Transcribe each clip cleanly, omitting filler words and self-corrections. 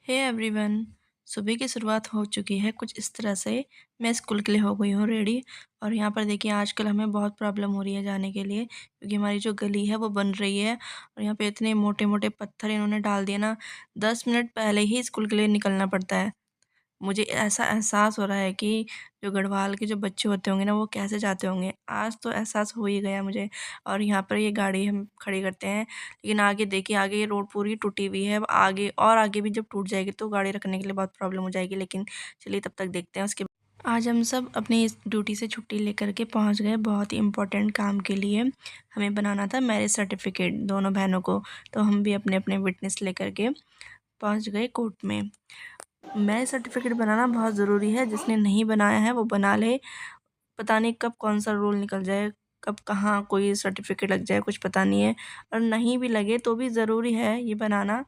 Hey everyone. सुबह की शुरुआत हो चुकी है कुछ इस तरह से। मैं स्कूल के लिए हो गई हूँ रेडी। और यहाँ पर देखिए आजकल हमें बहुत प्रॉब्लम हो रही है जाने के लिए, क्योंकि हमारी जो गली है वो बन रही है और यहाँ पे इतने मोटे मोटे पत्थर इन्होंने डाल दिए ना, 10 मिनट पहले ही स्कूल के लिए निकलना पड़ता है। मुझे ऐसा एहसास हो रहा है कि जो गढ़वाल के जो बच्चे होते होंगे ना, वो कैसे जाते होंगे। आज तो एहसास हो ही गया मुझे। और यहाँ पर ये गाड़ी हम खड़ी करते हैं, लेकिन आगे देखिए, आगे ये रोड पूरी टूटी हुई है। अब आगे और आगे भी जब टूट जाएगी तो गाड़ी रखने के लिए बहुत प्रॉब्लम हो जाएगी। लेकिन चलिए तब तक देखते हैं उसके। आज हम सब अपनी इस ड्यूटी से छुट्टी लेकर के पहुँच गए बहुत ही इम्पोर्टेंट काम के लिए। हमें बनाना था मैरिज सर्टिफिकेट दोनों बहनों को। तो हम भी अपने अपने विटनेस लेकर के पहुँच गए कोर्ट में। मैरिज सर्टिफिकेट बनाना बहुत ज़रूरी है, जिसने नहीं बनाया है वो बना ले। पता नहीं कब कौन सा रूल निकल जाए, कब कहाँ कोई सर्टिफिकेट लग जाए, कुछ पता नहीं है। और नहीं भी लगे तो भी ज़रूरी है ये बनाना।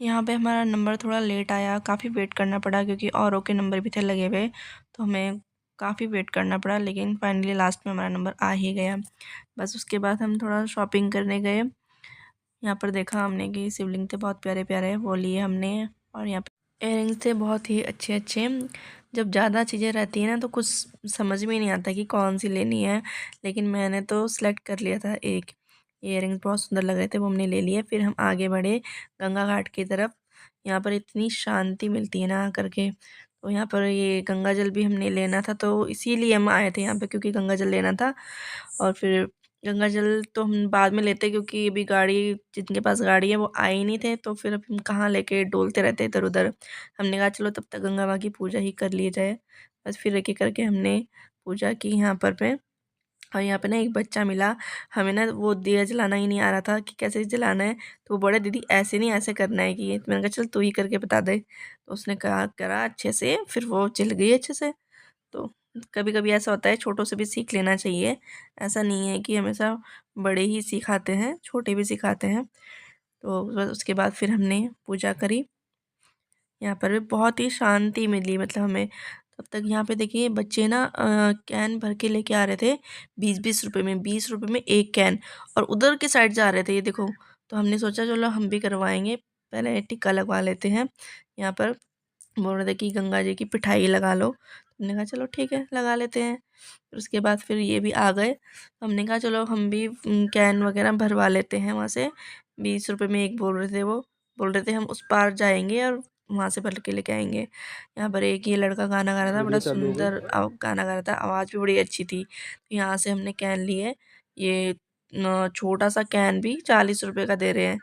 यहाँ पे हमारा नंबर थोड़ा लेट आया, काफ़ी वेट करना पड़ा, क्योंकि औरों के नंबर भी थे लगे हुए। तो हमें काफ़ी वेट करना पड़ा, लेकिन फाइनली लास्ट में हमारा नंबर आ ही गया। बस उसके बाद हम थोड़ा शॉपिंग करने गए। यहाँ पर देखा हमने कि शिवलिंग थे बहुत प्यारे प्यारे, वो लिए हमने। और यहाँ पे इयररिंग्स थे बहुत ही अच्छे अच्छे। जब ज़्यादा चीज़ें रहती हैं ना तो कुछ समझ में नहीं आता कि कौन सी लेनी है, लेकिन मैंने तो सेलेक्ट कर लिया था एक। इयररिंग्स बहुत सुंदर लग रहे थे, वो हमने ले लिए। फिर हम आगे बढ़े गंगा घाट की तरफ। यहाँ पर इतनी शांति मिलती है ना करके। तो यहाँ पर ये गंगा जल भी हमने लेना था, तो इसीलिए हम आए थे यहाँ पे, क्योंकि गंगा जल लेना था। और फिर गंगा जल तो हम बाद में लेते, क्योंकि अभी गाड़ी, जिनके पास गाड़ी है वो आए ही नहीं थे। तो फिर अब हम कहाँ लेके डोलते रहते इधर उधर। हमने कहा चलो तब तक गंगा माँ की पूजा ही कर ली जाए। बस फिर एक एक करके हमने पूजा की यहाँ पर पे। और यहाँ पे ना एक बच्चा मिला हमें ना, वो दिया जलाना ही नहीं आ रहा था कि कैसे जलाना है। तो वो बड़े दीदी ऐसे नहीं, ऐसे करना है कि ये। तो मैंने कहा चल तू ही करके बता दे। तो उसने कहा करा अच्छे से, फिर वो जल गई अच्छे से। तो कभी कभी ऐसा होता है, छोटों से भी सीख लेना चाहिए। ऐसा नहीं है कि हमेशा बड़े ही सिखाते हैं, छोटे भी सिखाते हैं। तो बस उसके बाद फिर हमने पूजा करी। यहाँ पर भी बहुत ही शांति मिली, मतलब हमें। तब तक यहाँ पे देखिए बच्चे ना कैन भर के लेके आ रहे थे, 20-20 रुपए में, 20 रुपए में एक कैन। और उधर के साइड जा रहे थे ये देखो। तो हमने सोचा चलो हम भी करवाएंगे, पहले टिक्का लगवा लेते हैं। यहाँ पर बोल रहे थे कि गंगा जी की पिठाई लगा लो। हमने कहा चलो ठीक है लगा लेते हैं। फिर उसके बाद फिर ये भी आ गए, तो हमने कहा चलो हम भी कैन वगैरह भरवा लेते हैं वहाँ से। 20 रुपए में एक बोल रहे थे वो। बोल रहे थे हम उस पार जाएंगे और वहाँ से भर के लेके आएंगे। यहाँ पर एक ये लड़का गाना गा रहा था, बड़ा वीडियो चालू हो गई। सुंदर गाना गा रहा था, आवाज़ भी बड़ी अच्छी थी। तो यहाँ से हमने कैन लिए। ये छोटा सा कैन भी 40 रुपए का दे रहे हैं।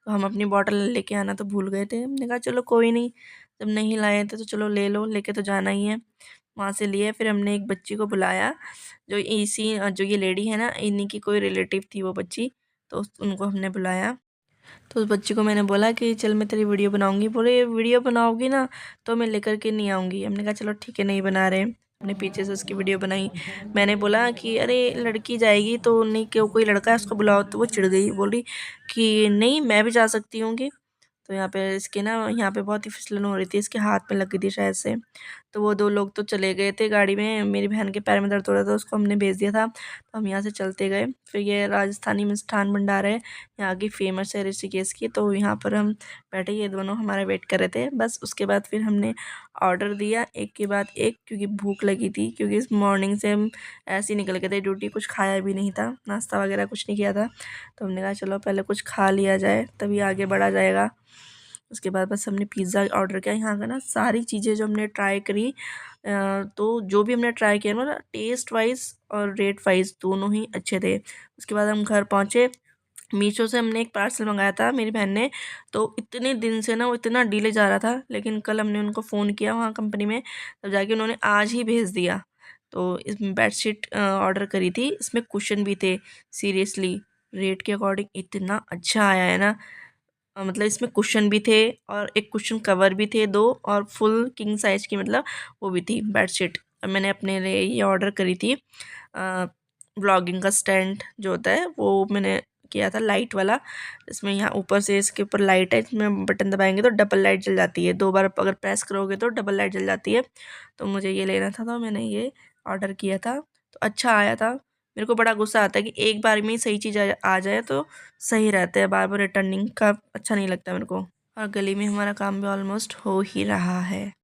तो हम अपनी बॉटल लेके आना तो भूल गए थे। हमने कहा चलो कोई नहीं, जब नहीं लाए थे तो चलो ले लो, लेके तो जाना ही है। वहाँ से लिए, फिर हमने एक बच्ची को बुलाया, जो ये लेडी है ना, इन्हीं की कोई रिलेटिव थी वो बच्ची। तो उनको हमने बुलाया। तो उस बच्ची को मैंने बोला कि चल मैं तेरी वीडियो बनाऊंगी। बोले ये वीडियो बनाओगी ना तो मैं लेकर के नहीं आऊँगी। हमने कहा चलो ठीक है नहीं बना रहे। हमने पीछे से उसकी वीडियो बनाई। मैंने बोला कि अरे लड़की जाएगी तो नहीं, क्यों कोई लड़का है उसको बुलाओ। तो वो चिढ़ गई, बोल रही कि नहीं मैं भी जा सकती हूँ। तो यहाँ पे इसके ना, यहाँ पे बहुत ही फिसलन हो रही थी, इसके हाथ में लग गई थी शायद से। तो वो दो लोग तो चले गए थे गाड़ी में। मेरी बहन के पैर में दर्द हो रहा था, उसको हमने भेज दिया था। तो हम यहाँ से चलते गए। फिर ये राजस्थानी मिष्ठान भंडार है, यहाँ की फेमस है ऋषिकेश की। तो यहाँ पर हम बैठे, ये दोनों हमारा वेट कर रहे थे। बस उसके बाद फिर हमने ऑर्डर दिया एक के बाद एक, क्योंकि भूख लगी थी। क्योंकि इस मॉर्निंग से हम ऐसे ही निकल गए थे ड्यूटी, कुछ खाया भी नहीं था, नाश्ता वगैरह कुछ नहीं किया था। तो हमने कहा चलो पहले कुछ खा लिया जाए तभी आगे बढ़ा जाएगा। उसके बाद बस हमने पिज़्ज़ा ऑर्डर किया। यहाँ का ना सारी चीज़ें जो हमने ट्राई करी, तो जो भी हमने ट्राई किया ना, टेस्ट वाइज और रेट वाइज दोनों ही अच्छे थे। उसके बाद हम घर पहुँचे। मीशो से हमने एक पार्सल मंगाया था मेरी बहन ने। तो इतने दिन से ना वो इतना डिले जा रहा था, लेकिन कल हमने उनको फ़ोन किया वहाँ कंपनी में, तब जाके उन्होंने आज ही भेज दिया। तो इस बेडशीट ऑर्डर करी थी, इसमें कुशन भी थे। सीरियसली रेट के अकॉर्डिंग इतना अच्छा आया है ना। मतलब इसमें कुशन भी थे और एक कुशन कवर भी थे दो, और फुल किंग साइज की, मतलब वो भी थी बेडशीट। और मैंने अपने लिए ये ऑर्डर करी थी ब्लॉगिंग का स्टैंड जो होता है, वो मैंने किया था लाइट वाला। इसमें यहाँ ऊपर से इसके ऊपर लाइट है, इसमें बटन दबाएंगे तो डबल लाइट जल जाती है, 2 बार अगर प्रेस करोगे तो डबल लाइट जल जाती है। तो मुझे ये लेना था, तो मैंने ये ऑर्डर किया था। तो अच्छा आया था। मेरे को बड़ा गुस्सा आता है कि एक बार में ही सही चीज़ आ जाए तो सही रहता है, बार बार रिटर्निंग का अच्छा नहीं लगता मेरे को। और गली में हमारा काम भी ऑलमोस्ट हो ही रहा है।